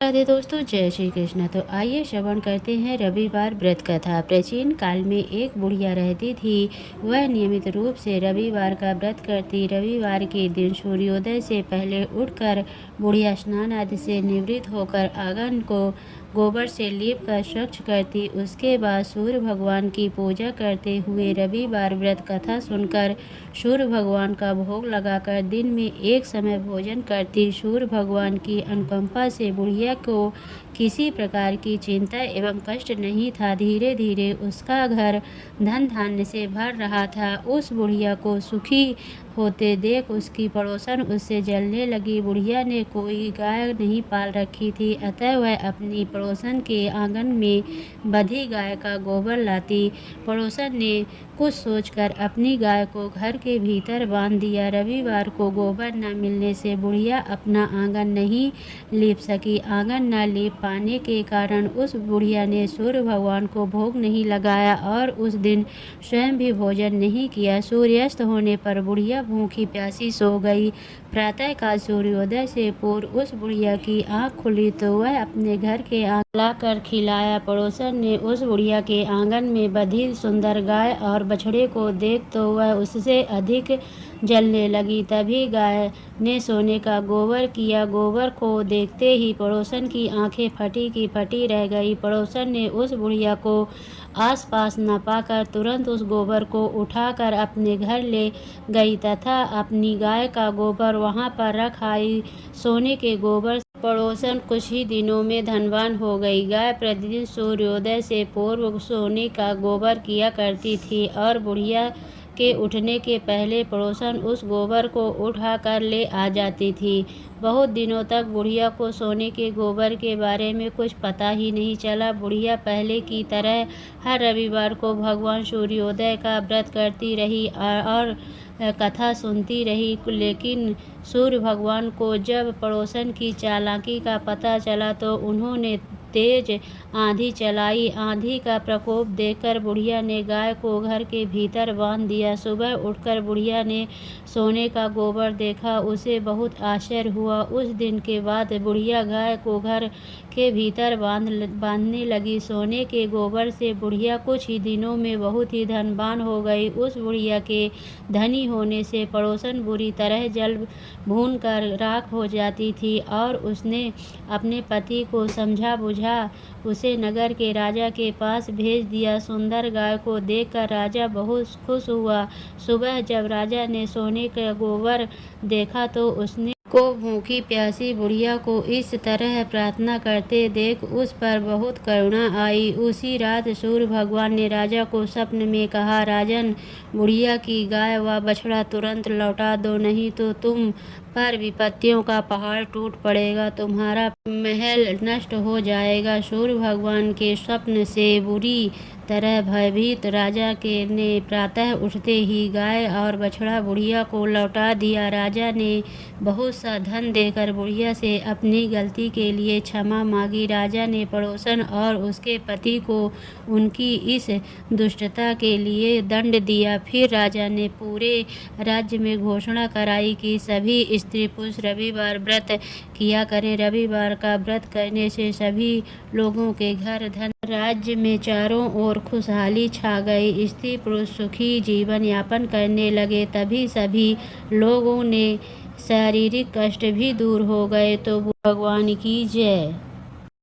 राधे दोस्तों, जय श्री कृष्ण। तो आइए श्रवण करते हैं रविवार व्रत कथा। प्राचीन काल में एक बुढ़िया रहती थी। वह नियमित रूप से रविवार का व्रत करती। रविवार के दिन सूर्योदय से पहले उठकर बुढ़िया स्नान आदि से निवृत्त होकर आंगन को गोबर से लीप कर स्वच्छ करती। उसके बाद सूर्य भगवान की पूजा करते हुए रविवार व्रत कथा सुनकर सूर्य भगवान का भोग लगाकर दिन में एक समय भोजन करती। सूर्य भगवान की अनुकंपा से बुढ़िया को किसी प्रकार की चिंता एवं कष्ट नहीं था। धीरे धीरे उसका घर धन धान्य से भर रहा था। उस बुढ़िया को सुखी होते देख उसकी पड़ोसन उससे जलने लगी। बुढ़िया ने कोई गाय नहीं पाल रखी थी, अतः वह अपनी पड़ोसन के आंगन में बंधी गाय का गोबर लाती। पड़ोसन ने कुछ सोचकर अपनी गाय को घर के भीतर बांध दिया। रविवार को गोबर न मिलने से बुढ़िया अपना आंगन नहीं लीप सकी। आंगन न लीप पाने के कारण उस बुढ़िया ने सूर्य भगवान को भोग नहीं लगाया और उस दिन स्वयं भी भोजन नहीं किया। सूर्यास्त होने पर बुढ़िया भूखी प्यासी सो गई। प्रातःकाल सूर्योदय से पूर्व उस बुढ़िया की आंख खुली तो वह अपने घर के आंगन लाकर खिलाया। पड़ोसन ने उस बुढ़िया के आंगन में बंधी सुंदर गाय और बछड़े को देख तो वह उससे अधिक जलने लगी। तभी गाय ने सोने का गोबर किया। गोबर को देखते ही पड़ोसन की आंखें फटी की फटी रह गई। पड़ोसन ने उस बुढ़िया को आसपास न पाकर तुरंत उस गोबर को उठाकर अपने घर ले गई तथा अपनी गाय का गोबर वहां पर रख आई। सोने के गोबर से पड़ोसन कुछ ही दिनों में धनवान हो गई। गाय प्रतिदिन सूर्योदय से पूर्व सोने का गोबर किया करती थी और बुढ़िया के उठने के पहले पड़ोसन उस गोबर को उठाकर ले आ जाती थी। बहुत दिनों तक बुढ़िया को सोने के गोबर के बारे में कुछ पता ही नहीं चला। बुढ़िया पहले की तरह हर रविवार को भगवान सूर्योदय का व्रत करती रही और कथा सुनती रही। लेकिन सूर्य भगवान को जब पड़ोसन की चालाकी का पता चला तो उन्होंने तेज आंधी चलाई। आंधी का प्रकोप देखकर बुढ़िया ने गाय को घर के भीतर बांध दिया। सुबह उठकर बुढ़िया ने सोने का गोबर देखा, उसे बहुत आश्चर्य हुआ। उस दिन के बाद बुढ़िया गाय को घर के भीतर बांधने लगी। सोने के गोबर से बुढ़िया कुछ ही दिनों में बहुत ही धनवान हो गई। उस बुढ़िया के धनी होने से पड़ोसन बुरी तरह जल भून कर राख हो जाती थी और उसने अपने पति को समझा बुझा उसे नगर के राजा के पास भेज दिया। सुंदर गाय को देखकर राजा बहुत खुश हुआ। सुबह जब राजा ने सोने का गोबर देखा तो उसने को भूखी प्यासी बुढ़िया को इस तरह प्रार्थना करते देख उस पर बहुत करुणा आई। उसी रात सूर्य भगवान ने राजा को स्वप्न में कहा, राजन, बुढ़िया की गाय व बछड़ा तुरंत लौटा दो, नहीं तो तुम पर विपत्तियों का पहाड़ टूट पड़ेगा, तुम्हारा महल नष्ट हो जाएगा। सूर्य भगवान के स्वप्न से बुरी तरह भयभीत राजा के ने प्रातः उठते ही गाय और बछड़ा बुढ़िया को लौटा दिया। राजा ने बहुत सा धन देकर बुढ़िया से अपनी गलती के लिए क्षमा मांगी। राजा ने पड़ोसन और उसके पति को उनकी इस दुष्टता के लिए दंड दिया। फिर राजा ने पूरे राज्य में घोषणा कराई कि सभी स्त्री पुरुष रविवार व्रत किया करें। रविवार का व्रत करने से सभी लोगों के घर धन राज्य में चारों ओर खुशहाली छा गई। स्त्री पुरुष सुखी जीवन यापन करने लगे। तभी सभी लोगों ने शारीरिक कष्ट भी दूर हो गए। तो भगवान की जय।